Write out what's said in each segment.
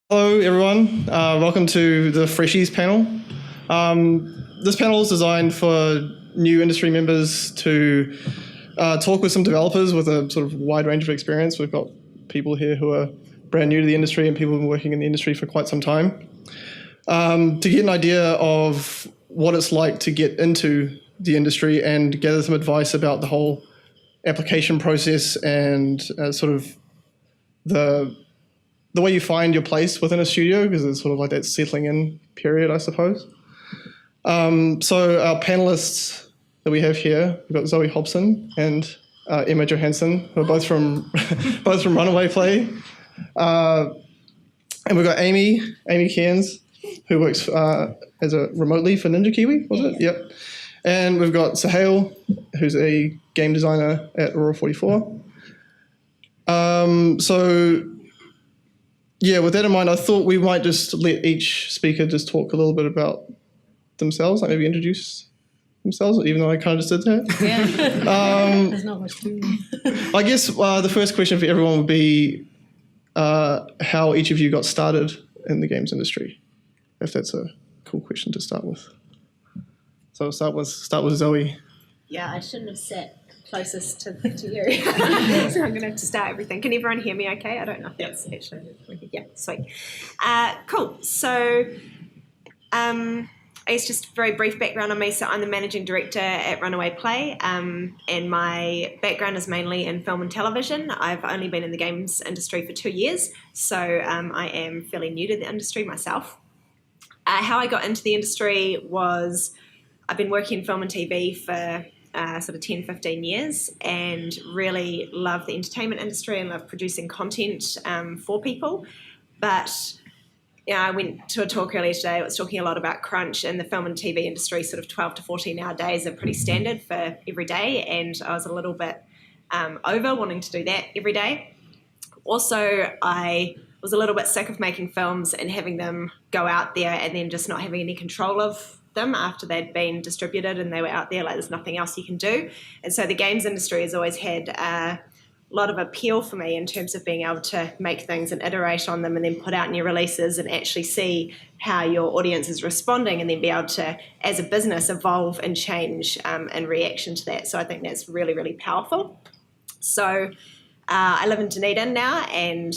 Hello everyone, welcome to the Freshies panel. This panel is designed for new industry members to talk with some developers with a sort of wide range of experience. We've got people here who are brand new to the industry and people who've been working in the industry for quite some time. To get an idea of what it's like to get into the industry and gather some advice about the whole application process and sort of the way you find your place within a studio, because it's sort of like that settling in period, I suppose. So our panelists that we have here, we've got Zoe Hobson and Aimee Johansson, who are both from Runaway Play. And we've got Aimee Cairns, who works remotely for Ninja Kiwi, was it? Yep. And we've got Suhail, who's a game designer at Aurora 44. Yeah, with that in mind, I thought we might just let each speaker just talk a little bit about themselves, like maybe introduce themselves, even though I kind of just did that. Yeah. There's not much to I guess the first question for everyone would be how each of you got started in the games industry, if that's a cool question to start with. So I'll start with Zoe. Yeah, I shouldn't have sat closest to you. So I'm going to have to start everything. Can everyone hear me okay? I don't know if that's actually... Yeah, sweet. Cool. So I guess just a very brief background on me. So I'm the managing director at Runaway Play, and my background is mainly in film and television. I've only been in the games industry for 2 years, so I am fairly new to the industry myself. How I got into the industry was I've been working in film and TV for sort of 10, 15 years and really love the entertainment industry and love producing content for people. But I went to a talk earlier today. I was talking a lot about crunch, and the film and TV industry, sort of 12 to 14-hour days are pretty standard for every day, and I was a little bit over wanting to do that every day. Also, I was a little bit sick of making films and having them go out there and then just not having any control of them after they'd been distributed and they were out there, like there's nothing else you can do. And so the games industry has always had a lot of appeal for me in terms of being able to make things and iterate on them and then put out new releases and actually see how your audience is responding and then be able to, as a business, evolve and change in reaction to that. So I think that's really, really powerful. So I live in Dunedin now and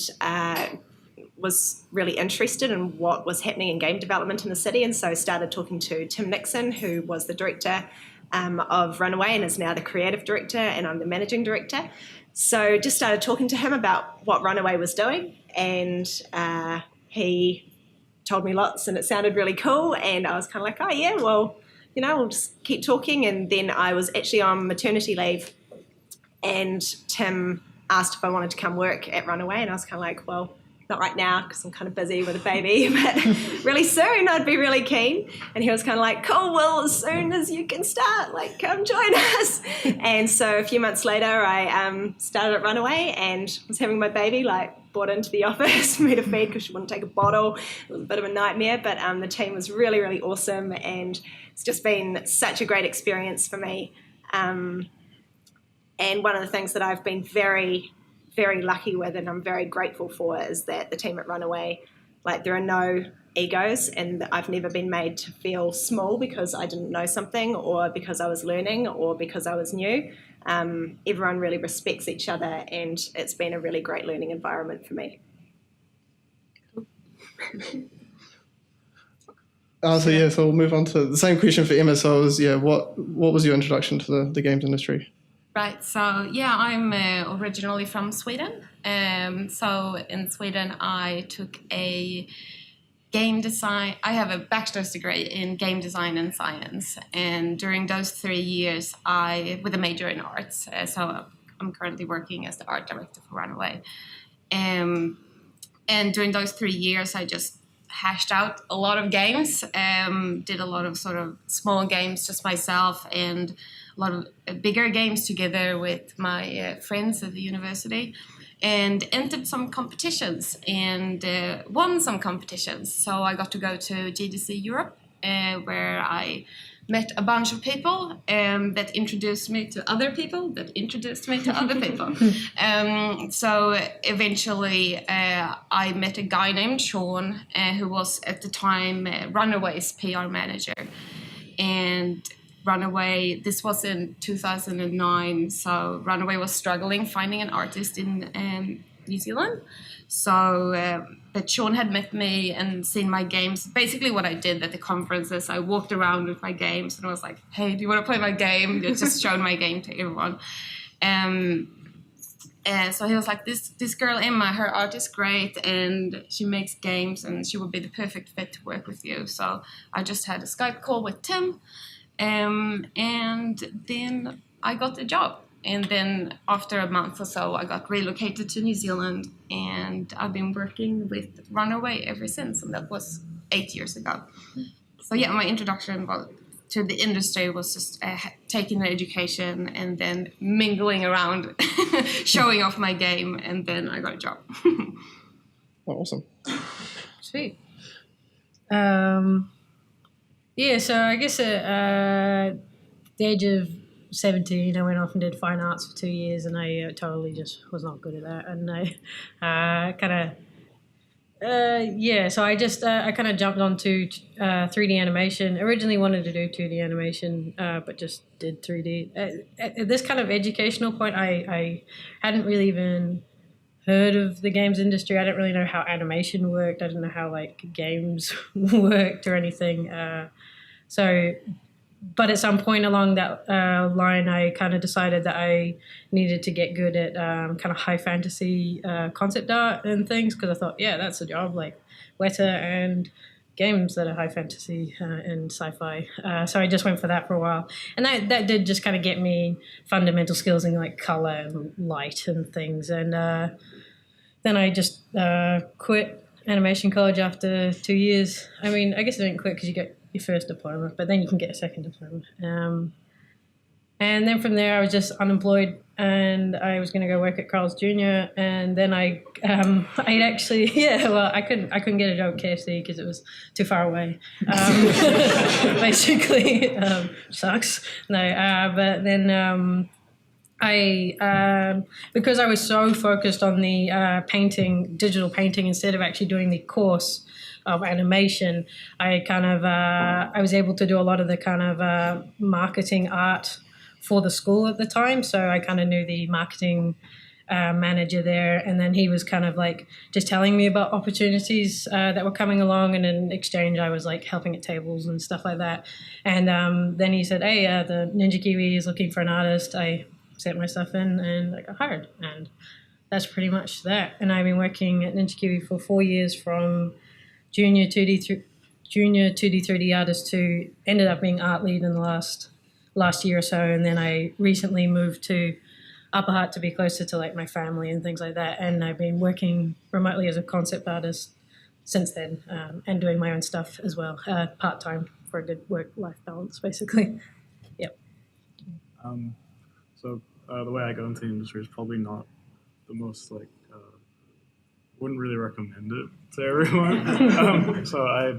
was really interested in what was happening in game development in the city, and so started talking to Tim Nixon, who was the director of Runaway and is now the creative director, and I'm the managing director. So just started talking to him about what Runaway was doing, and he told me lots and it sounded really cool, and I was kind of like, oh yeah, well, we'll just keep talking. And then I was actually on maternity leave and Tim asked if I wanted to come work at Runaway, and I was kind of like, well, not right now because I'm kind of busy with a baby, but really soon I'd be really keen. And he was kind of like, cool, well, as soon as you can start, like, come join us. And so a few months later, I started at Runaway and was having my baby, like, brought into the office, made her feed because she wouldn't take a bottle. It was a bit of a nightmare, but the team was really, really awesome, and it's just been such a great experience for me. And one of the things that I've been very lucky with and I'm very grateful for is that the team at Runaway, like, there are no egos, and I've never been made to feel small because I didn't know something or because I was learning or because I was new. Everyone really respects each other, and it's been a really great learning environment for me. So we'll move on to the same question for Emma. So what was your introduction to the games industry? Right, so I'm originally from Sweden. So in Sweden I took a game design, I have a bachelor's degree in game design and science. And during those 3 years, with a major in arts, so I'm currently working as the art director for Runaway. And during those 3 years, I just hashed out a lot of games, did a lot of sort of small games just myself and a lot of bigger games together with my friends at the university, and entered some competitions and won some competitions. So I got to go to GDC Europe, where I met a bunch of people that introduced me to other people that introduced me to other people. So eventually I met a guy named Sean who was at the time Runaway's PR manager. And Runaway, this was in 2009, so Runaway was struggling finding an artist in New Zealand. So but Sean had met me and seen my games. Basically what I did at the conferences, I walked around with my games and I was like, hey, do you want to play my game? I just showed my game to everyone. And so he was like, this girl, Emma, her art is great and she makes games and she would be the perfect fit to work with you. So I just had a Skype call with Tim and then I got the job. And then after a month or so, I got relocated to New Zealand and I've been working with Runaway ever since. And that was 8 years ago. So yeah, my introduction to the industry was just taking an education and then mingling around, showing off my game, and then I got a job. Awesome. Sweet. Yeah, so I guess at the age of 17, I went off and did fine arts for 2 years, and I totally just was not good at that. And I so I kind of jumped onto 3D animation. Originally wanted to do 2D animation, but just did 3D. At this kind of educational point, I hadn't really even heard of the games industry. I didn't really know how animation worked. I didn't know how like games worked or anything. But at some point along that line, I kind of decided that I needed to get good at kind of high fantasy concept art and things, because I thought, yeah, that's a job, like Weta and games that are high fantasy and sci-fi. So I just went for that for a while. And that did just kind of get me fundamental skills in like color and light and things. And then I just quit animation college after 2 years. I mean, I guess I didn't quit because you get your first diploma, but then you can get a second diploma. And then from there, I was just unemployed, and I was going to go work at Carl's Jr. And then I actually, I couldn't get a job at KFC because it was too far away. Basically, sucks. No, but then because I was so focused on the digital painting, instead of actually doing the course of animation, I was able to do a lot of the kind of marketing art for the school at the time. So I kind of knew the marketing manager there, and then he was kind of like just telling me about opportunities that were coming along, and in exchange I was like helping at tables and stuff like that. And then he said, hey, the Ninja Kiwi is looking for an artist. I sent my stuff in and I got hired, and that's pretty much that. And I've been working at Ninja Kiwi for 4 years, from junior 2D 3D artist to ended up being art lead in the last year or so. And then I recently moved to Upper Hutt to be closer to like my family and things like that. And I've been working remotely as a concept artist since then, and doing my own stuff as well, part-time, for a good work-life balance, basically. Yep. So the way I got into the industry is probably not the most like, wouldn't really recommend it to everyone. So I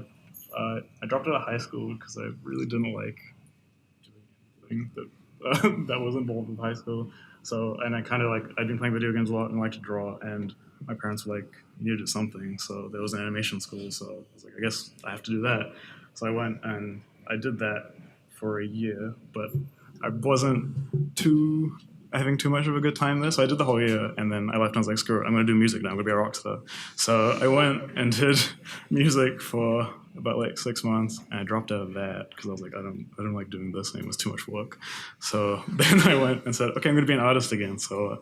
dropped out of high school because I really didn't like doing anything that was involved with high school. So, and I kind of like, I'd been playing video games a lot and liked to draw, and my parents were like, you need to do something. So there was an animation school, so I was like, I guess I have to do that. So I went and I did that for a year, but I wasn't having too much of a good time there. So I did the whole year, and then I left and I was like, screw it, I'm going to do music now. I'm going to be a rock star. So I went and did music for about like 6 months, and I dropped out of that because I was like, I don't like doing this, and it was too much work. So then I went and said, okay, I'm going to be an artist again. So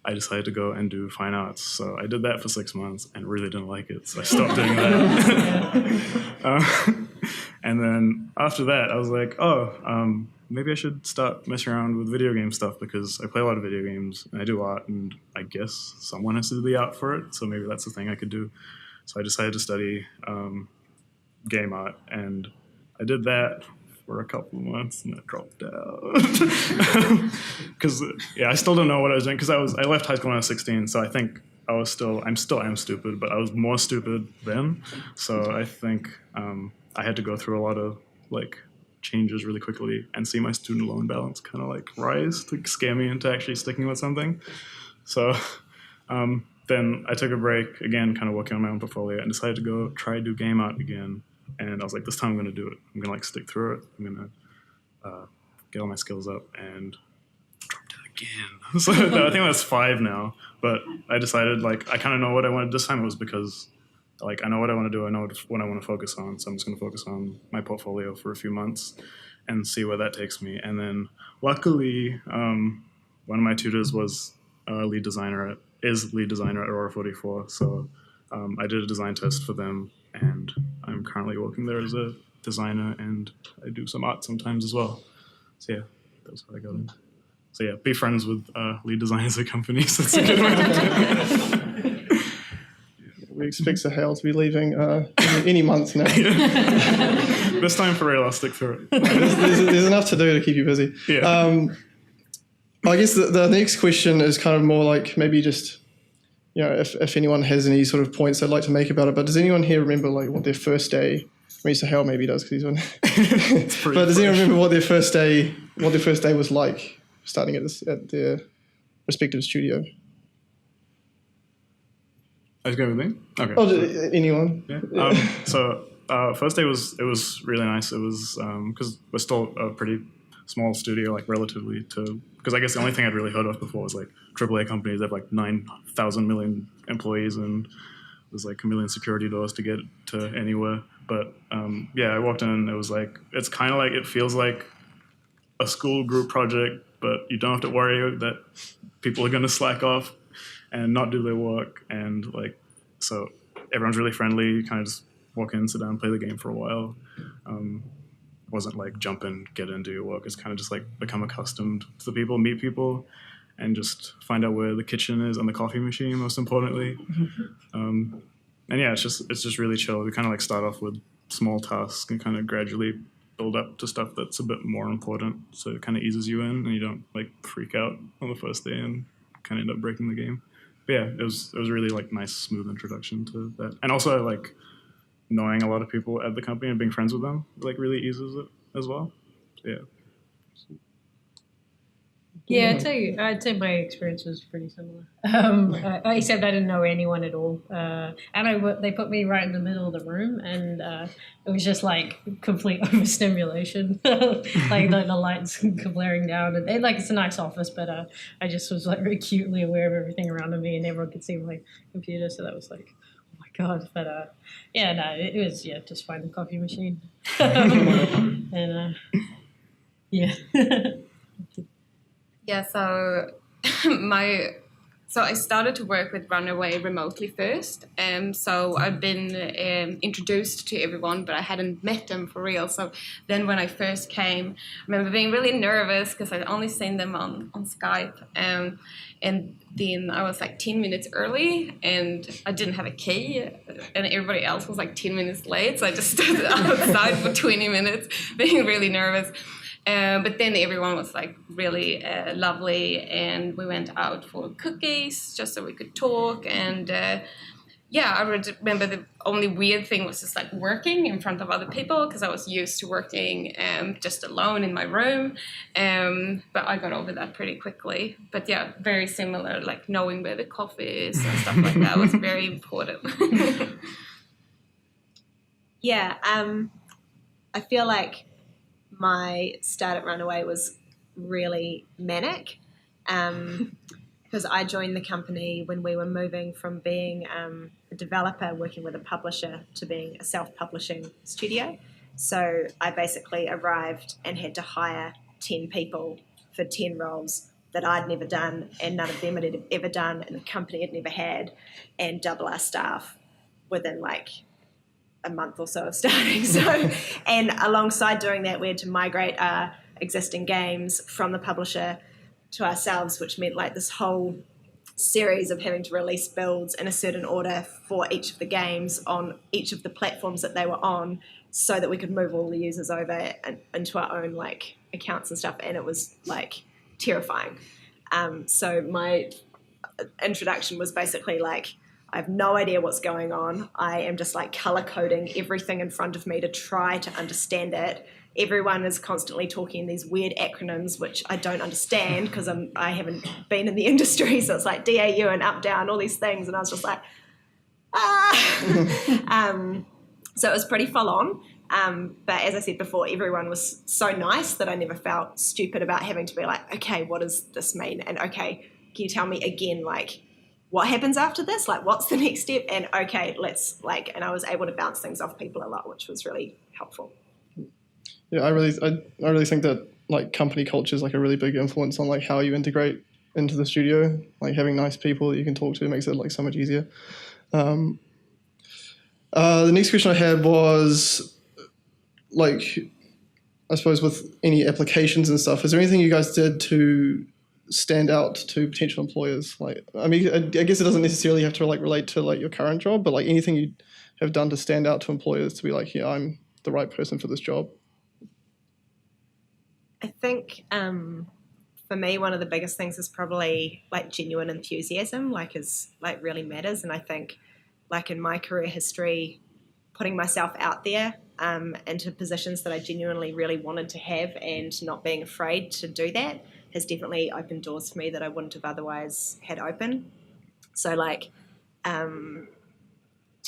I decided to go and do fine arts. So I did that for 6 months and really didn't like it. So I stopped doing that. And then after that, I was like, maybe I should start messing around with video game stuff, because I play a lot of video games and I do art, and I guess someone has to do the art for it. So maybe that's the thing I could do. So I decided to study game art, and I did that for a couple of months and I dropped out. Because I still don't know what I was doing, because I left high school when I was 16, so I think I still am stupid, but I was more stupid then. So I think I had to go through a lot of like changes really quickly and see my student loan balance kind of like rise to scare me into actually sticking with something. So then I took a break again, kind of working on my own portfolio, and decided to go try to do game art again. And I was like, this time I'm going to do it. I'm going to like stick through it. I'm going to get all my skills up, and dropped it again. So I think that's 5 now. But I decided like I kind of know what I wanted this time. It was because like I know what I want to do. I know what I want to focus on. So I'm just going to focus on my portfolio for a few months and see where that takes me. And then luckily, one of my tutors was lead designer at Aurora 44. So I did a design test for them, and I'm currently working there as a designer, and I do some art sometimes as well. So yeah, that's how I got in. So yeah, be friends with lead designers at companies. That's a good way to do it. We expect Suhail to be leaving any month now. This time for real, I'll stick through it. There's enough to do to keep you busy. Yeah. I guess the next question is kind of more like maybe just, if anyone has any sort of points they'd like to make about it. But does anyone here remember like what their first day? I mean, Suhail maybe does because he's on. But does anyone remember what their first day was like starting at their respective studio? Are you going with me? Okay. Oh, anyone? Yeah. So first day was really nice. It was because we're still a pretty small studio, like relatively to, because I guess the only thing I'd really heard of before was like AAA companies that have like 9,000 million employees, and there's like a million security doors to get to anywhere. But I walked in and it was like, it's kind of like, it feels like a school group project, but you don't have to worry that people are going to slack off and not do their work. And like, so everyone's really friendly. You kind of just walk in, sit down, play the game for a while. Wasn't like jump in, get in, do your work. It's kind of just like become accustomed to the people, meet people, and just find out where the kitchen is and the coffee machine, most importantly. And yeah, it's just really chill. We kind of like start off with small tasks and kind of gradually build up to stuff that's a bit more important. So it kind of eases you in, and you don't like freak out on the first day and kind of end up breaking the game. But yeah, it was really like nice, smooth introduction to that. And also like knowing a lot of people at the company and being friends with them like really eases it as well. Yeah. Yeah, I'd say my experience was pretty similar. Except I didn't know anyone at all, and they put me right in the middle of the room, and it was just like complete overstimulation, like the lights blaring down, and it's a nice office, but I just was like very acutely aware of everything around me, and everyone could see my computer, so that was like, oh my god. But it was just find the coffee machine, and yeah. Yeah, so I started to work with Runaway remotely first. So I've been introduced to everyone, but I hadn't met them for real. So then when I first came, I remember being really nervous because I'd only seen them on Skype. And then I was like 10 minutes early, and I didn't have a key, and everybody else was like 10 minutes late. So I just stood outside for 20 minutes being really nervous. But then everyone was like really lovely, and we went out for cookies just so we could talk. And I remember the only weird thing was just like working in front of other people, because I was used to working just alone in my room. But I got over that pretty quickly. But yeah, very similar, like knowing where the coffee is and stuff like that was very important. Yeah, I feel like my start at Runaway was really manic, because I joined the company when we were moving from being a developer working with a publisher to being a self-publishing studio. So I basically arrived and had to hire 10 people for 10 roles that I'd never done, and none of them had ever done, and the company had never had, and double our staff within like a month or so of starting. So, and alongside doing that, we had to migrate our existing games from the publisher to ourselves, which meant like this whole series of having to release builds in a certain order for each of the games on each of the platforms that they were on, so that we could move all the users over into our own like accounts and stuff. And it was like terrifying. So my introduction was basically like, I have no idea what's going on. I am just like color coding everything in front of me to try to understand it everyone is constantly talking these weird acronyms, which I don't understand because I haven't been in the industry. So it's like DAU and up, down, all these things. And I was just like, so it was pretty full on. But as I said before, everyone was so nice that I never felt stupid about having to be like, okay, what does this mean? And okay, can you tell me again, like, what happens after this? Like, what's the next step? And okay, and I was able to bounce things off people a lot, which was really helpful. Yeah, I really think that like company culture is like a really big influence on like how you integrate into the studio. Like having nice people that you can talk to makes it like so much easier. The next question I had was like, I suppose with any applications and stuff, is there anything you guys did to stand out to potential employers? Like, I mean, I guess it doesn't necessarily have to like relate to like your current job, but like anything you have done to stand out to employers to be like, yeah, I'm the right person for this job. I think for me, one of the biggest things is probably like genuine enthusiasm, like really matters. And I think like in my career history, putting myself out there into positions that I genuinely really wanted to have and not being afraid to do that has definitely opened doors for me that I wouldn't have otherwise had open. So like 10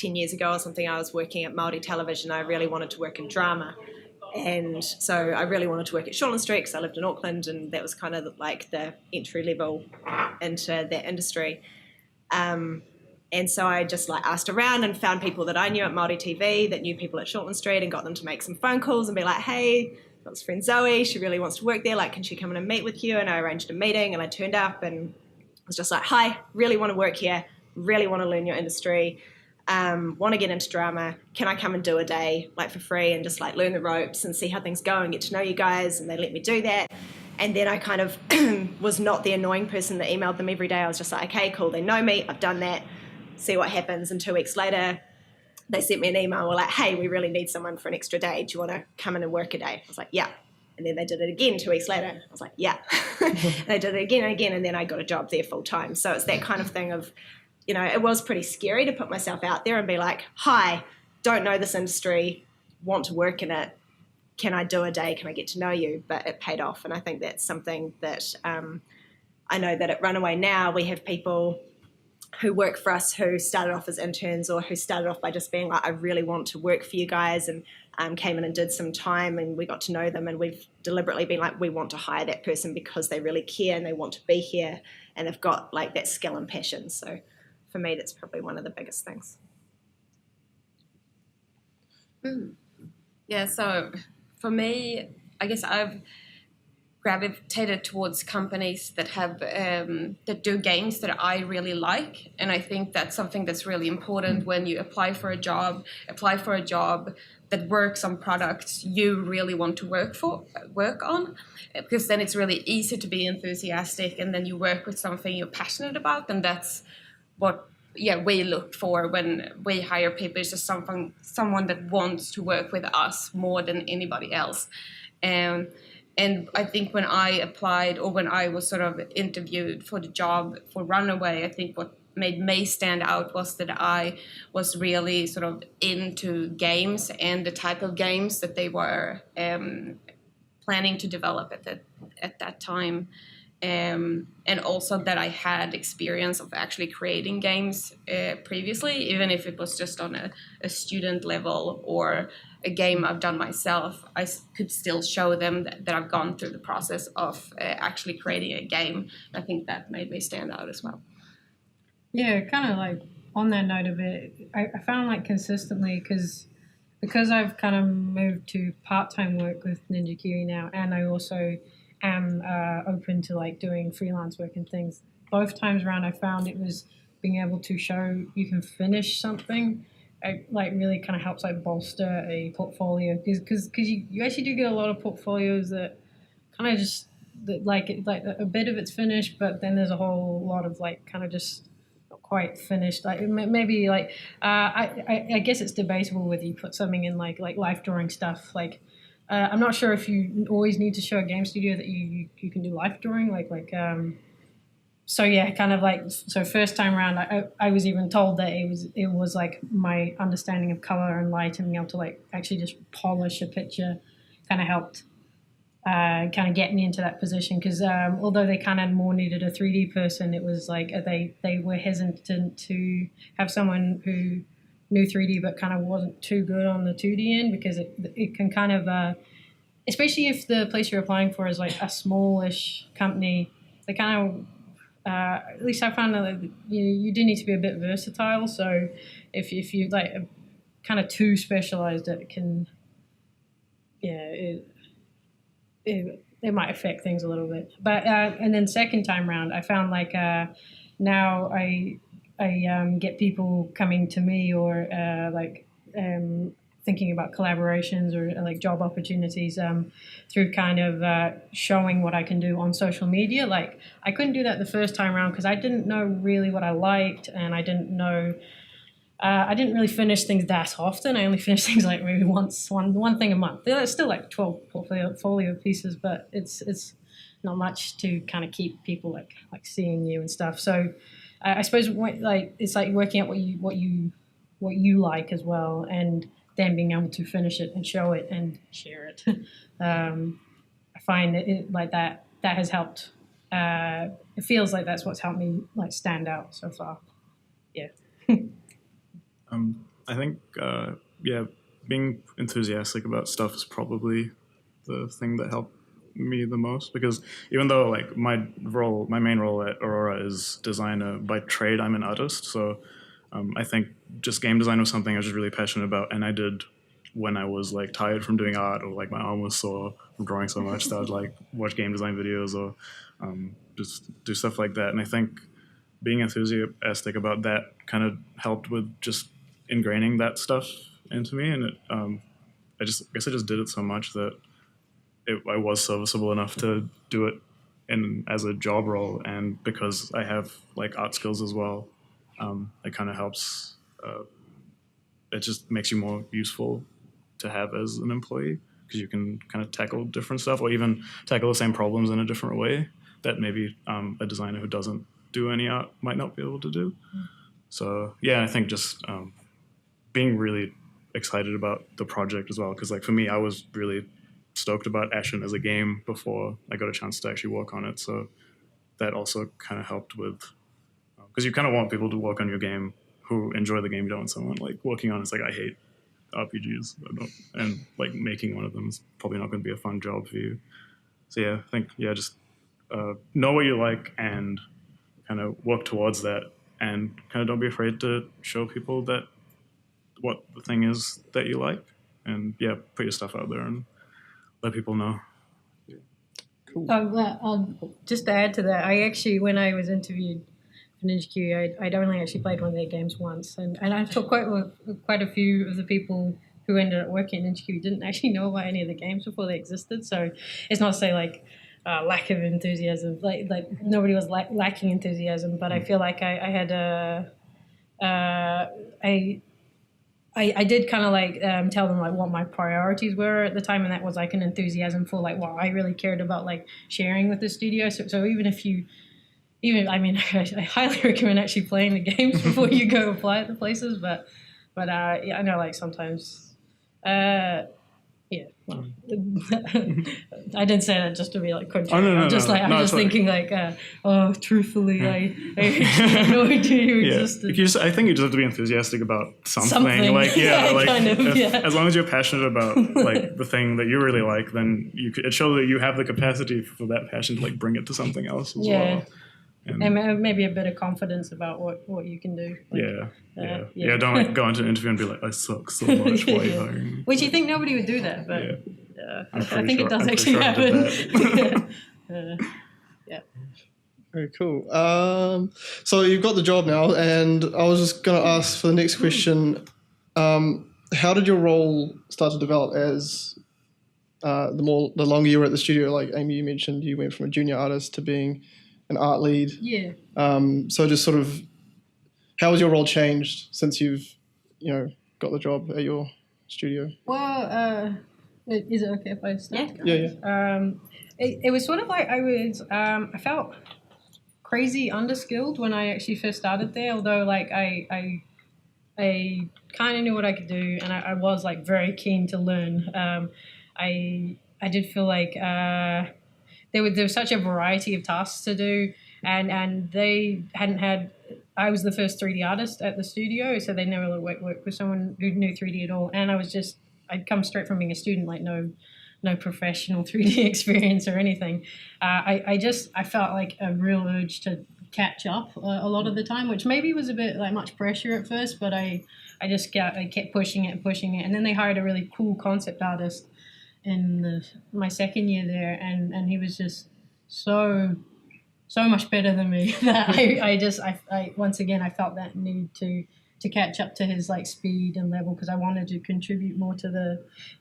years ago or something, I was working at Māori television. I really wanted to work in drama. And so I really wanted to work at Shortland Street because I lived in Auckland, and that was kind of like the entry level into that industry. And so I just like asked around and found people that I knew at Māori TV that knew people at Shortland Street and got them to make some phone calls and be like, hey, got this friend Zoe, she really wants to work there, like can she come in and meet with you? And I arranged a meeting and I turned up and was just like, hi, really want to work here, really want to learn your industry, want to get into drama, can I come and do a day like for free and just like learn the ropes and see how things go and get to know you guys? And they let me do that. And then I kind of was not the annoying person that emailed them every day. I was just like, okay, cool, they know me, I've done that, see what happens. And 2 weeks later, they sent me an email, were like, hey, we really need someone for an extra day. Do you want to come in and work a day? I was like, yeah. And then they did it again 2 weeks later. I was like, yeah. And they did it again and again, and then I got a job there full time. So it's that kind of thing of, you know, it was pretty scary to put myself out there and be like, hi, don't know this industry, want to work in it. Can I do a day? Can I get to know you? But it paid off. And I think that's something that I know that at Runaway now we have people who work for us who started off as interns or who started off by just being like, I really want to work for you guys, and came in and did some time and we got to know them, and we've deliberately been like, we want to hire that person because they really care and they want to be here and they've got like that skill and passion. So for me, that's probably one of the biggest things. Yeah, so for me, I guess I've gravitated towards companies that have that do games that I really like, and I think that's something that's really important when you apply for a job that works on products you really want to work on, because then it's really easy to be enthusiastic, and then you work with something you're passionate about, and that's what we look for when we hire people. It's just someone that wants to work with us more than anybody else. And I think when I applied, or when I was sort of interviewed for the job for Runaway, I think what made me stand out was that I was really sort of into games and the type of games that they were planning to develop at that time. And also that I had experience of actually creating games previously, even if it was just on a student level or a game I've done myself. I could still show them that I've gone through the process of actually creating a game. I think that made me stand out as well. Yeah, kind of like on that note of it, I found like consistently, because I've kind of moved to part-time work with Ninja Kiwi now, and I also am open to like doing freelance work and things. Both times around I found it was being able to show you can finish something. It like really kind of helps like bolster a portfolio, because you actually do get a lot of portfolios that kind of just like a bit of it's finished, but then there's a whole lot of like kind of just not quite finished. Like maybe like I guess it's debatable whether you put something in like life drawing stuff. Like I'm not sure if you always need to show a game studio that you can do life drawing So yeah, kind of like, so first time around, I was even told that it was like my understanding of color and light and being able to like actually just polish a picture kind of helped kind of get me into that position, because although they kind of more needed a 3D person, it was like they were hesitant to have someone who knew 3D but kind of wasn't too good on the 2D end, because it can kind of, especially if the place you're applying for is like a smallish company, they kind of, at least I found that you do need to be a bit versatile. So if you like kind of too specialized, it can, it might affect things a little bit. But and then second time round, I found like now I get people coming to me, or thinking about collaborations or like job opportunities through kind of showing what I can do on social media. Like I couldn't do that the first time around because I didn't know really what I liked, and I didn't know. I didn't really finish things that often. I only finished things like maybe one thing a month. It's still like 12 portfolio pieces, but it's not much to kind of keep people like seeing you and stuff. So I suppose it's like working out what you like as well, and then being able to finish it and show it and share it. I find it like that has helped. It feels like that's what's helped me like stand out so far. Yeah. I think, being enthusiastic about stuff is probably the thing that helped me the most, because even though like my main role at Aurora is designer, by trade I'm an artist. So I think just game design was something I was just really passionate about, and I did when I was like tired from doing art, or like my arm was sore from drawing so much that I would like watch game design videos or just do stuff like that. And I think being enthusiastic about that kind of helped with just ingraining that stuff into me, and I guess I just did it so much that I was serviceable enough to do it as a job role, and because I have like art skills as well, it kind of helps. It just makes you more useful to have as an employee, because you can kind of tackle different stuff, or even tackle the same problems in a different way that maybe a designer who doesn't do any art might not be able to do. So yeah, I think just being really excited about the project as well, because like for me, I was really stoked about Ashen as a game before I got a chance to actually work on it. So that also kind of helped with, because you kind of want people to work on your game who enjoy the game. You don't want someone like working on it's like, I hate RPGs, and like making one of them is probably not going to be a fun job for you. So yeah, I think just know what you like and kind of work towards that, and kind of don't be afraid to show people that what the thing is that you like, and put your stuff out there and let people know. Cool. Just to add to that, I actually, when I was interviewed for NZQ, I'd only actually played one of their games once, and I talked quite a few of the people who ended up working at NZQ didn't actually know about any of the games before they existed. So it's not to say like lack of enthusiasm, like nobody was lacking enthusiasm, but I feel like I had I did kind of like tell them like what my priorities were at the time, and that was like an enthusiasm for like what I really cared about like sharing with the studio. So even if you, I mean, I highly recommend actually playing the games before you go apply at the places. But I know like sometimes, well, I didn't say that just to be like contrary. I'm just thinking like, truthfully, I had no idea you existed. I think you just have to be enthusiastic about something. Like kind of, as long as you're passionate about like the thing that you really like, then it shows that you have the capacity for that passion to like bring it to something else as well. And maybe a bit of confidence about what you can do. Like, don't like go into an interview and be like, I suck so much. Why are you hiring me? Which you think nobody would do that, but I think it does actually happen. Very cool. So you've got the job now, and I was just going to ask for the next question. How did your role start to develop as the longer you were at the studio? Like Aimee, you mentioned you went from a junior artist to being an art lead. Yeah. So just sort of, how has your role changed since you've, got the job at your studio? Well, is it okay if I start? Yeah. It was sort of like I felt crazy underskilled when I actually first started there. Although like I kind of knew what I could do, and I was like very keen to learn. I did feel like there was such a variety of tasks to do, and they hadn't had. I was the first 3D artist at the studio, so they never let work with someone who knew 3D at all. And I'd come straight from being a student, like no professional 3D experience or anything. I felt like a real urge to catch up a lot of the time, which maybe was a bit like much pressure at first, but I kept pushing it, and then they hired a really cool concept artist in my second year there, and he was just so much better than me that I once again I felt that need to catch up to his like speed and level, because I wanted to contribute more to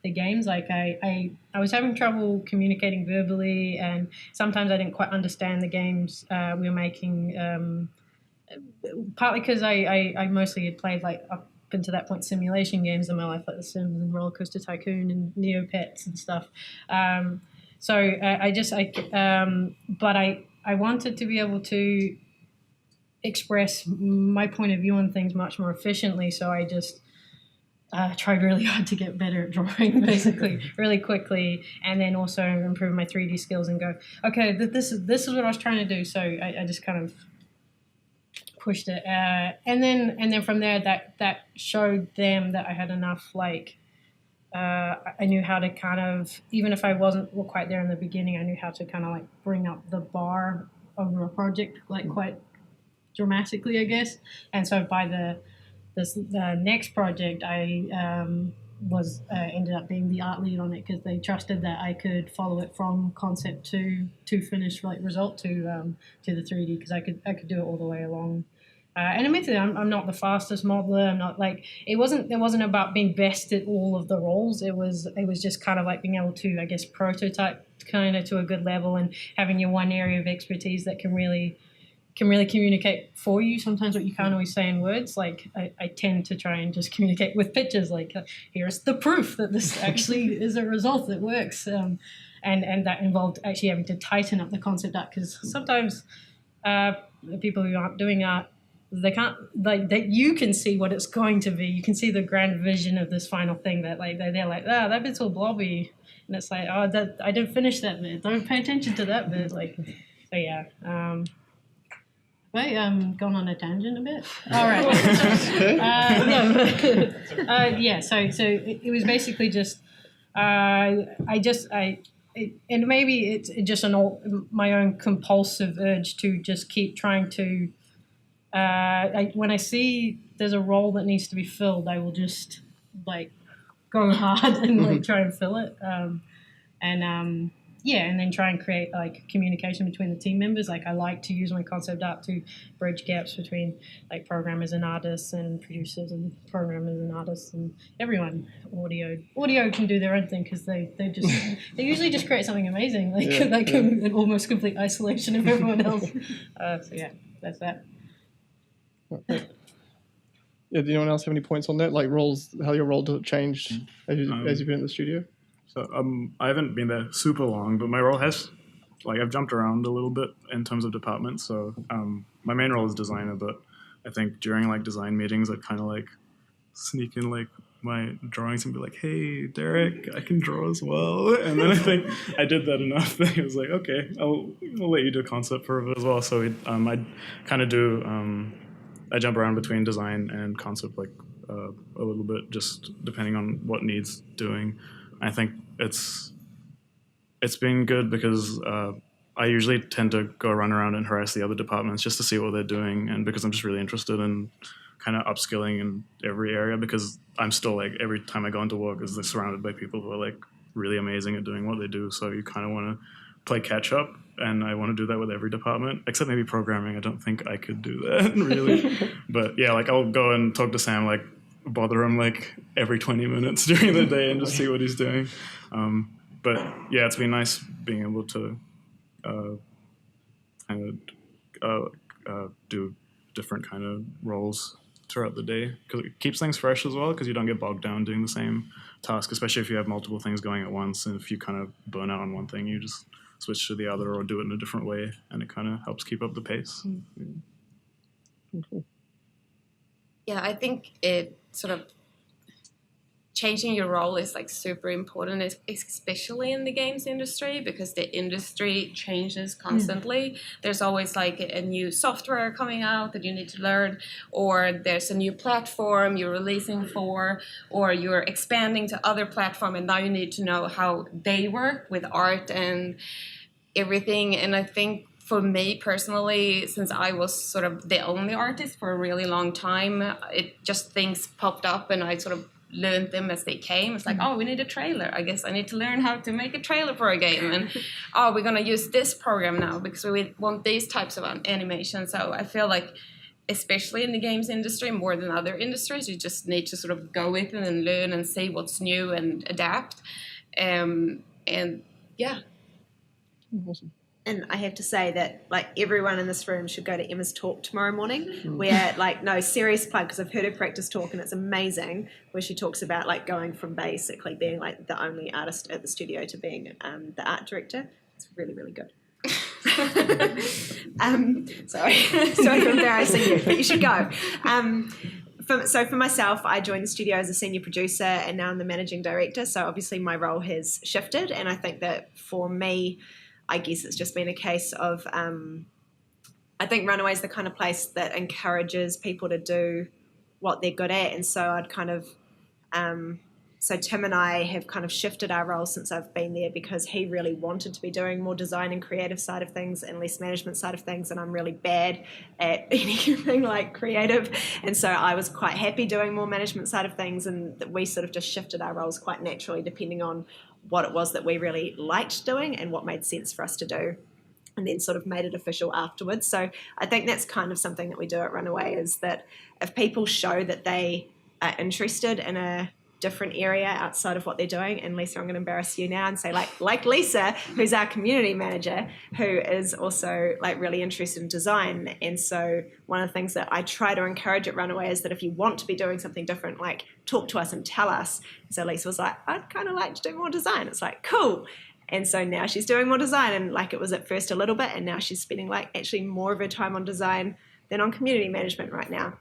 the games. Like I was having trouble communicating verbally, and sometimes I didn't quite understand the games we were making, partly because I mostly had played like up until that point simulation games in my life, like The Sims and Roller Coaster Tycoon and Neopets and stuff. But I wanted to be able to express my point of view on things much more efficiently, so I just tried really hard to get better at drawing, basically, really quickly, and then also improve my 3D skills and go, okay, this is what I was trying to do. So I just kind of pushed it, and then from there that showed them that I had enough, like I knew how to kind of, even if I wasn't quite there in the beginning, I knew how to kind of like bring up the bar over a project like quite dramatically, I guess. And so by the next project, I ended up being the art lead on it, because they trusted that I could follow it from concept to finished like result to the 3D, because I could do it all the way along. And admittedly, I'm not the fastest modeler. I'm not like, it wasn't about being best at all of the roles. It was just kind of like being able to, I guess, prototype kind of to a good level, and having your one area of expertise that can really communicate for you sometimes what you can't always say in words. Like I tend to try and just communicate with pictures, like here's the proof that this actually is a result that works, and that involved actually having to tighten up the concept art, because sometimes the people who aren't doing art, they can't, like, that you can see what it's going to be, you can see the grand vision of this final thing, that like they're like, that bit's all blobby, and it's like, oh, that I didn't finish that bit, don't pay attention to that bit. Like, so yeah. Right, gone on a tangent a bit. All right. Yeah. So it was basically just and maybe it's just my own compulsive urge to just keep trying to. When I see there's a role that needs to be filled, I will just like go hard and like try and fill it. And then try and create like communication between the team members. Like I like to use my concept art to bridge gaps between like programmers and artists, and producers and programmers and artists, and everyone. Audio can do their own thing, because they usually just create something amazing, like in almost complete isolation of everyone else. So yeah, that's that. Yeah, did anyone else have any points on that? Like roles, how your role changed as you've been in the studio? So I haven't been there super long, but my role has, like, I've jumped around a little bit in terms of departments. So my main role is designer, but I think during like design meetings, I'd kind of like sneak in like my drawings and be like, hey, Derek, I can draw as well. And then I think I did that enough that he was like, okay, I'll let you do concept for it as well. So I kind of do, I jump around between design and concept like a little bit, just depending on what needs doing. I think it's been good, because I usually tend to go run around and harass the other departments just to see what they're doing, and because I'm just really interested in kind of upskilling in every area, because I'm still like, every time I go into work is surrounded by people who are like really amazing at doing what they do, so you kind of want to play catch up, and I want to do that with every department, except maybe programming. I don't think I could do that really. But yeah, like I'll go and talk to Sam, like bother him like every 20 minutes during the day and just see what he's doing. But yeah, it's been nice being able to kind of do different kind of roles throughout the day, because it keeps things fresh as well, because you don't get bogged down doing the same task, especially if you have multiple things going at once, and if you kind of burn out on one thing, you just switch to the other or do it in a different way, and it kind of helps keep up the pace. Yeah, I think it sort of changing your role is like super important, especially in the games industry, because the industry changes constantly. There's always like a new software coming out that you need to learn, or there's a new platform you're releasing for, or you're expanding to other platform, and now you need to know how they work with art and everything. And I think for me personally, since I was sort of the only artist for a really long time, it just things popped up and I sort of learned them as they came. It's like, oh, we need a trailer. I guess I need to learn how to make a trailer for a game. And oh, we're going to use this program now because we want these types of animation. So I feel like, especially in the games industry, more than other industries, you just need to sort of go with it and learn and see what's new and adapt. And yeah. Awesome. And I have to say that, like, everyone in this room should go to Emma's talk tomorrow morning, where, like, no, serious plug, because I've heard her practice talk and it's amazing, where she talks about, like, going from basically being, like, the only artist at the studio to being the art director. It's really, really good. Sorry for embarrassing you, but you should go. So for myself, I joined the studio as a senior producer and now I'm the managing director. So obviously my role has shifted, and I think that for me, I guess it's just been a case of, I think Runaway is the kind of place that encourages people to do what they're good at. And so I'd kind of, so Tim and I have kind of shifted our roles since I've been there, because he really wanted to be doing more design and creative side of things and less management side of things. And I'm really bad at anything like creative. And so I was quite happy doing more management side of things. And we sort of just shifted our roles quite naturally, depending on what it was that we really liked doing and what made sense for us to do, and then sort of made it official afterwards. So I think that's kind of something that we do at Runaway, is that if people show that they are interested in a different area outside of what they're doing, and Lisa, I'm going to embarrass you now and say, like Lisa, who's our community manager, who is also like really interested in design. And so one of the things that I try to encourage at Runaway is that if you want to be doing something different, like talk to us and tell us. So Lisa was like, I'd kind of like to do more design. It's like, cool. And so now she's doing more design, and like it was at first a little bit, and now she's spending like actually more of her time on design than on community management right now.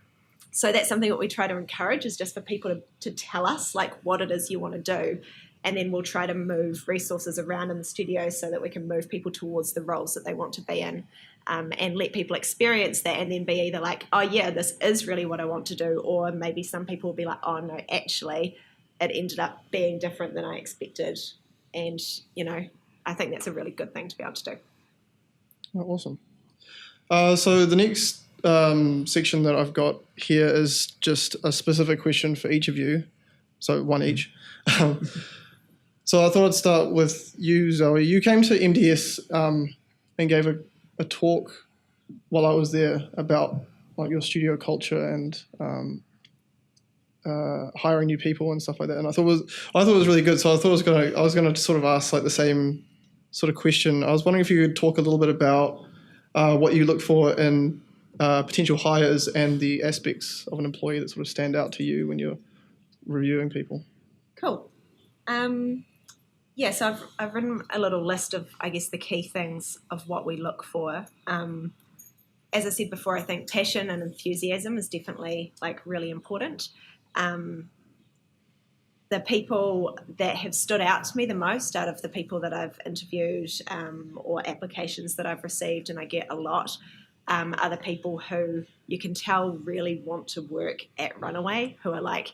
So that's something that we try to encourage, is just for people to tell us like what it is you want to do. And then we'll try to move resources around in the studio so that we can move people towards the roles that they want to be in, and let people experience that, and then be either like, oh yeah, this is really what I want to do. Or maybe some people will be like, oh no, actually it ended up being different than I expected. And, you know, I think that's a really good thing to be able to do. Oh, awesome. So the next section that I've got here is just a specific question for each of you. So one each. So I thought I'd start with you, Zoe. You came to MDS and gave a talk while I was there about like your studio culture and hiring new people and stuff like that. And I thought it was really good. So I thought I was gonna sort of ask like the same sort of question. I was wondering if you could talk a little bit about what you look for in potential hires and the aspects of an employee that sort of stand out to you when you're reviewing people. Cool. So I've written a little list of, I guess, the key things of what we look for. As I said before, I think passion and enthusiasm is definitely like really important. The people that have stood out to me the most out of the people that I've interviewed or applications that I've received, and I get a lot, are the people who you can tell really want to work at Runaway, who are like,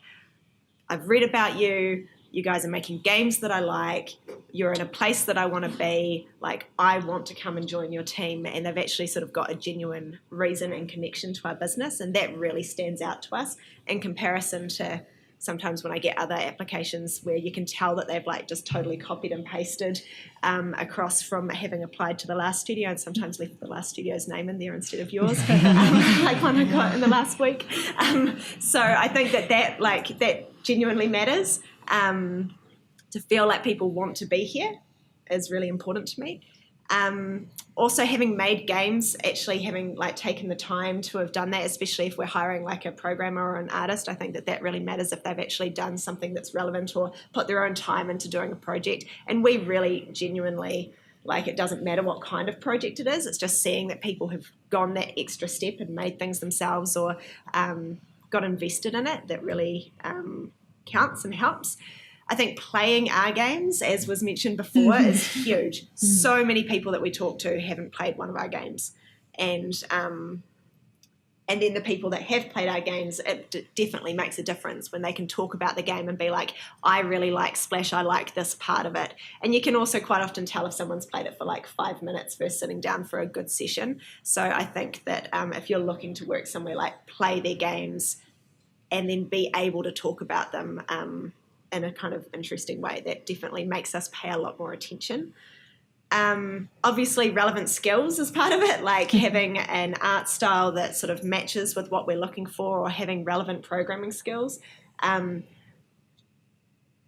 I've read about you, you guys are making games that I like, you're in a place that I want to be, like I want to come and join your team, and they've actually sort of got a genuine reason and connection to our business, and that really stands out to us in comparison to sometimes when I get other applications where you can tell that they've like just totally copied and pasted across from having applied to the last studio, and sometimes left the last studio's name in there instead of yours, like one I got in the last week. So I think that genuinely matters. To feel like people want to be here is really important to me. Also having made games, actually having like taken the time to have done that, especially if we're hiring like a programmer or an artist, I think that really matters if they've actually done something that's relevant or put their own time into doing a project. And we really genuinely, like, it doesn't matter what kind of project it is, it's just seeing that people have gone that extra step and made things themselves or got invested in it that really counts and helps. I think playing our games, as was mentioned before, is huge. So many people that we talk to haven't played one of our games. And then the people that have played our games, it definitely makes a difference when they can talk about the game and be like, I really like Splash, I like this part of it. And you can also quite often tell if someone's played it for like 5 minutes versus sitting down for a good session. So I think that if you're looking to work somewhere, like play their games and then be able to talk about them in a kind of interesting way, that definitely makes us pay a lot more attention. Obviously relevant skills is part of it, like having an art style that sort of matches with what we're looking for, or having relevant programming skills. But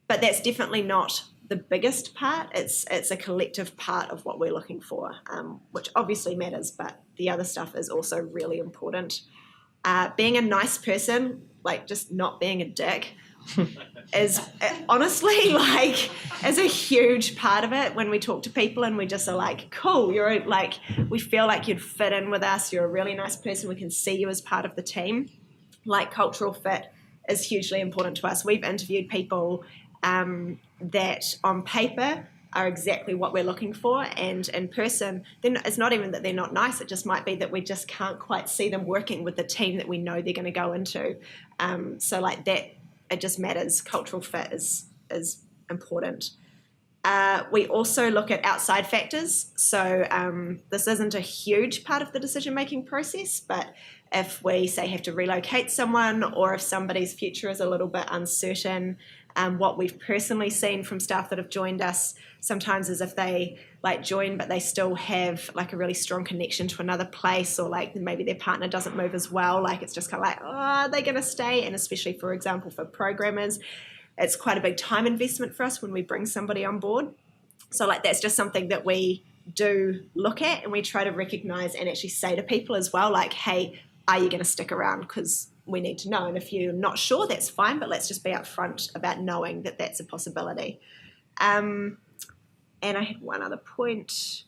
that's definitely not the biggest part. It's a collective part of what we're looking for, which obviously matters, but the other stuff is also really important. Being a nice person, like just not being a dick, is honestly like is a huge part of it when we talk to people, and we just are like, cool, you're like, we feel like you'd fit in with us, you're a really nice person, we can see you as part of the team. Like cultural fit is hugely important to us. We've interviewed people that on paper are exactly what we're looking for, and in person it's not even that they're not nice, it just might be that we just can't quite see them working with the team that we know they're going to go into. So like that, it just matters. Cultural fit is important. We also look at outside factors. So this isn't a huge part of the decision-making process, but if we, say, have to relocate someone, or if somebody's future is a little bit uncertain, what we've personally seen from staff that have joined us sometimes is if they like join but they still have like a really strong connection to another place, or like maybe their partner doesn't move as well, like it's just kind of like, oh, are they going to stay? And especially, for example, for programmers, it's quite a big time investment for us when we bring somebody on board. So like that's just something that we do look at, and we try to recognize and actually say to people as well, like, hey, are you going to stick around? Because we need to know. And if you're not sure, that's fine, but let's just be upfront about knowing that that's a possibility. And I had one other point.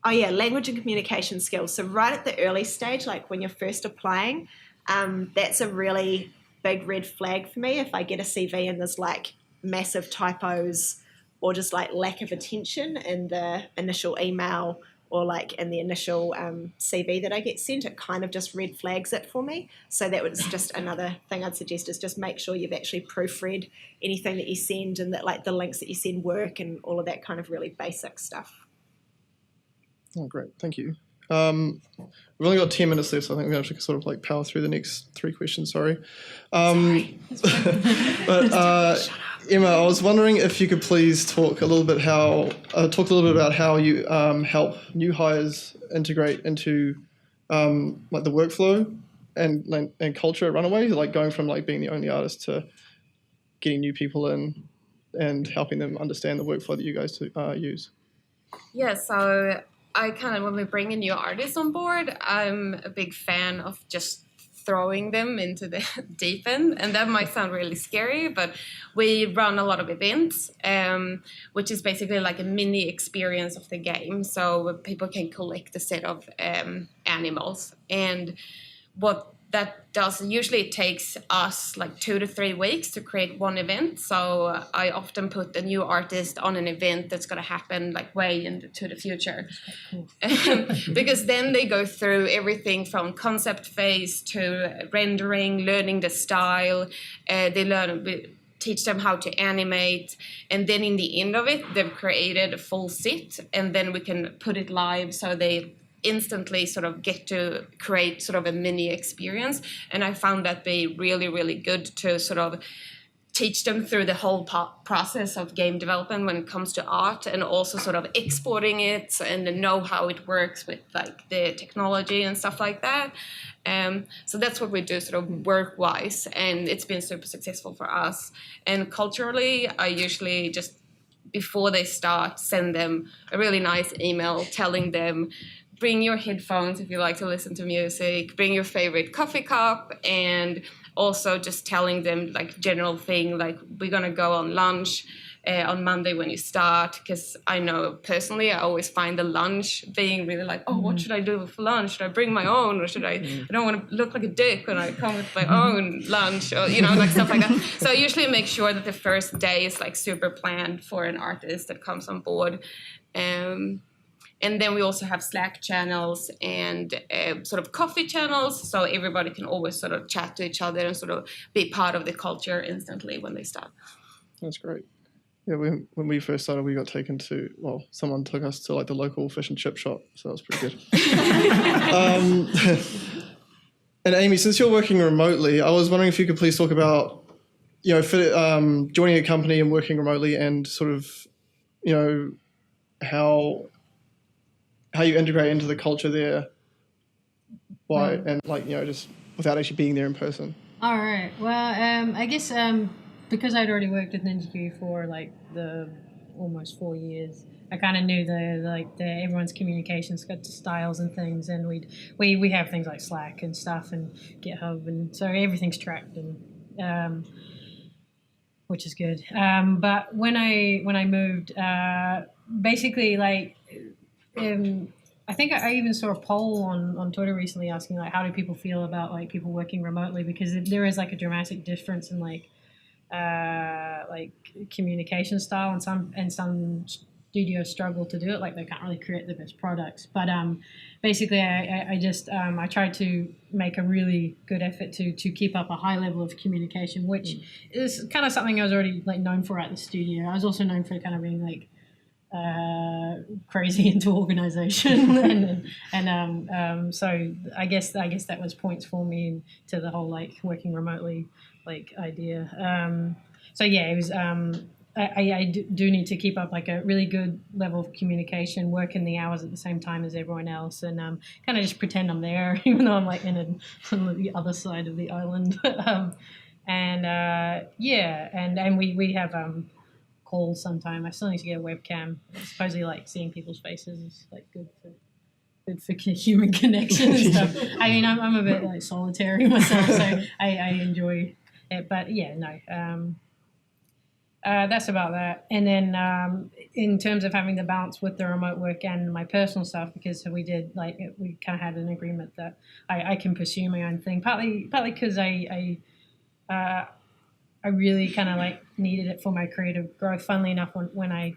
Oh yeah, language and communication skills. So right at the early stage, like when you're first applying, that's a really big red flag for me. If I get a CV and there's like massive typos, or just like lack of attention in the initial email, or like in the initial CV that I get sent, it kind of just red flags it for me. So that was just another thing I'd suggest, is just make sure you've actually proofread anything that you send, and that like the links that you send work, and all of that kind of really basic stuff. Oh, great. Thank you. We've only got 10 minutes left, so I think we're going to have to sort of like power through the next 3 questions, sorry. But Emma, I was wondering if you could please talk a little bit about how you help new hires integrate into like the workflow and culture at Runaway, like going from like being the only artist to getting new people in and helping them understand the workflow that you guys use. Yeah, so when we bring a new artist on board, I'm a big fan of just throwing them into the deep end, and that might sound really scary, but we run a lot of events, which is basically like a mini experience of the game, so people can collect a set of animals. And what that does, usually it takes us like 2 to 3 weeks to create one event. So I often put a new artist on an event that's going to happen like way into the future. Cool. Because then they go through everything from concept phase to rendering, learning the style. They teach them how to animate, and then in the end of it, they've created a full set, and then we can put it live, so they instantly sort of get to create sort of a mini experience. And I found that be really, really good to sort of teach them through the whole process of game development when it comes to art, and also sort of exporting it and know how it works with like the technology and stuff like that. So that's what we do sort of work-wise, and it's been super successful for us. And culturally, I usually just, before they start, send them a really nice email telling them, bring your headphones if you like to listen to music, bring your favorite coffee cup, and also just telling them like general thing, like we're going to go on lunch, on Monday when you start, because I know personally I always find the lunch being really like, oh, what should I do for lunch? Should I bring my own, or should I don't want to look like a dick when I come with my own lunch, or like stuff like that. So I usually make sure that the first day is like super planned for an artist that comes on board. And then we also have Slack channels and sort of coffee channels, so everybody can always sort of chat to each other and sort of be part of the culture instantly when they start. That's great. Yeah, when we first started, we got taken to, someone took us to like the local fish and chip shop, so that was pretty good. And Aimee, since you're working remotely, I was wondering if you could please talk about, joining a company and working remotely, and sort of, how you integrate into the culture there, just without actually being there in person. All right. Well, I guess because I'd already worked with NZGDC for like the almost 4 years, I kind of knew everyone's communication styles and things, and we have things like Slack and stuff and GitHub, and so everything's tracked, and which is good. But when I moved, basically I think I even saw a poll on Twitter recently asking how do people feel about people working remotely, because there is a dramatic difference in communication style, and some studios struggle to do it, they can't really create the best products. But basically I tried to make a really good effort to keep up a high level of communication, which is kind of something I was already known for at the studio. I was also known for kind of being crazy into organization, and so I guess that was points for me to the whole working remotely idea. So yeah, it was. I do need to keep up a really good level of communication, work in the hours at the same time as everyone else, and kind of just pretend I'm there, even though I'm on the other side of the island. And we have calls sometime. I still need to get a webcam. Supposedly, seeing people's faces is good for human connection and stuff. I mean, I'm a bit solitary myself, so I enjoy it. But yeah, no. That's about that. And then in terms of having the balance with the remote work and my personal stuff, because we did we kind of had an agreement that I can pursue my own thing. Partly because I really kind of needed it for my creative growth. Funnily enough, when I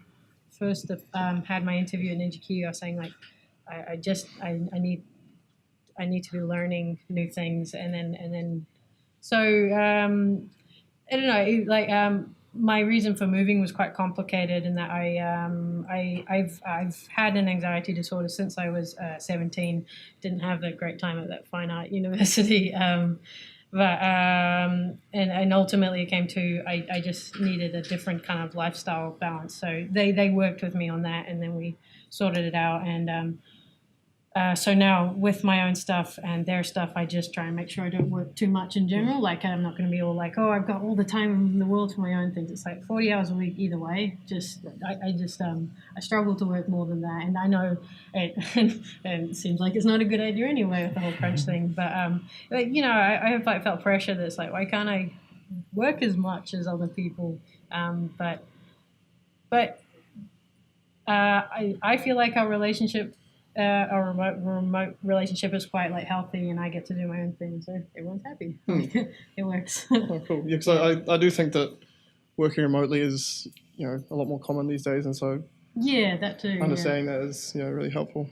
first had my interview at NZGDC, I was saying I need to be learning new things, and then so I don't know, my reason for moving was quite complicated in that I've had an anxiety disorder since I was 17. Didn't have a great time at that fine art university. But and ultimately it came to I just needed a different kind of lifestyle balance. So they worked with me on that, and then we sorted it out. And so now with my own stuff and their stuff, I just try and make sure I don't work too much in general. I'm not going to be all I've got all the time in the world for my own things. It's 40 hours a week either way. I struggle to work more than that, and I know it seems like it's not a good idea anyway with the whole crunch thing. But I have felt pressure that's why can't I work as much as other people? But I feel like our relationship. Our remote relationship is quite healthy, and I get to do my own thing, so everyone's happy. It works. Oh, cool. Yeah, because I do think that working remotely is a lot more common these days, and so yeah, that too. Understanding that is really helpful.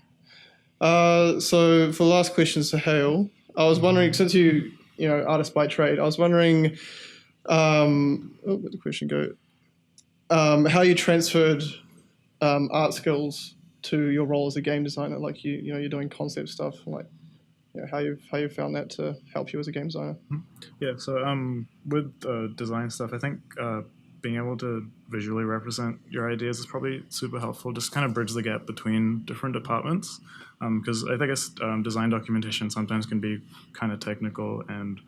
So for the last question, Suhail, I was wondering, since you artist by trade, I was wondering, where'd the question go? How you transferred art skills to your role as a game designer, you're doing concept stuff, how you found that to help you as a game designer. Yeah, so with design stuff, I think being able to visually represent your ideas is probably super helpful. Just kind of bridge the gap between different departments, because I think design documentation sometimes can be kind of technical, and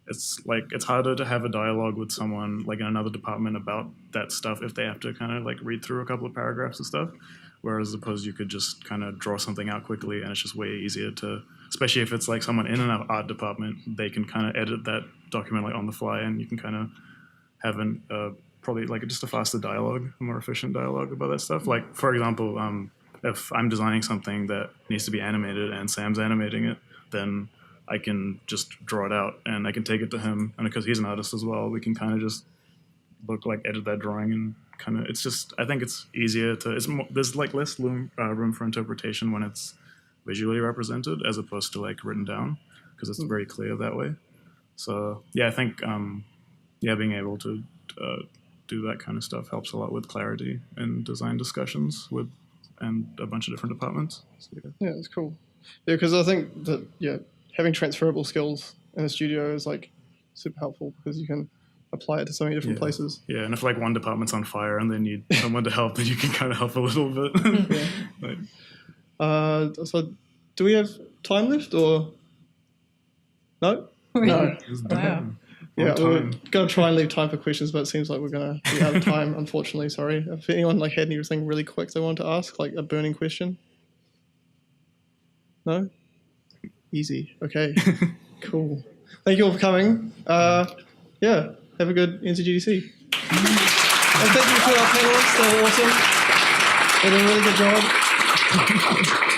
it's harder to have a dialogue with someone in another department about that stuff if they have to kind of read through a couple of paragraphs and stuff. Whereas opposed, you could just kind of draw something out quickly, and it's just way easier to, especially if it's someone in an art department, they can kind of edit that document on the fly, and you can kind of have probably like just a faster dialogue, a more efficient dialogue about that stuff. Like, for example, if I'm designing something that needs to be animated and Sam's animating it, then I can just draw it out and I can take it to him. And because he's an artist as well, we can kind of just edit that drawing and kind of, it's just, I think it's easier to, there's like less room for interpretation when it's visually represented as opposed to like written down, because it's very clear that way. So yeah, I think, being able to do that kind of stuff helps a lot with clarity in design discussions and a bunch of different departments. So, yeah, it's cool. Yeah, because I think that having transferable skills in a studio is like super helpful because you can apply it to so many different places. Yeah, and if like one department's on fire and they need someone to help, then you can kind of help a little bit. So do we have time left or no? No. Wow. Yeah, we're going to try and leave time for questions, but it seems like we're going to be out of time, unfortunately. Sorry. If anyone had anything really quick they wanted to ask, like a burning question. No? Easy. Okay. Cool. Thank you all for coming. Have a good NZGDC. And thank you to our panelists. They were awesome. They did a really good job.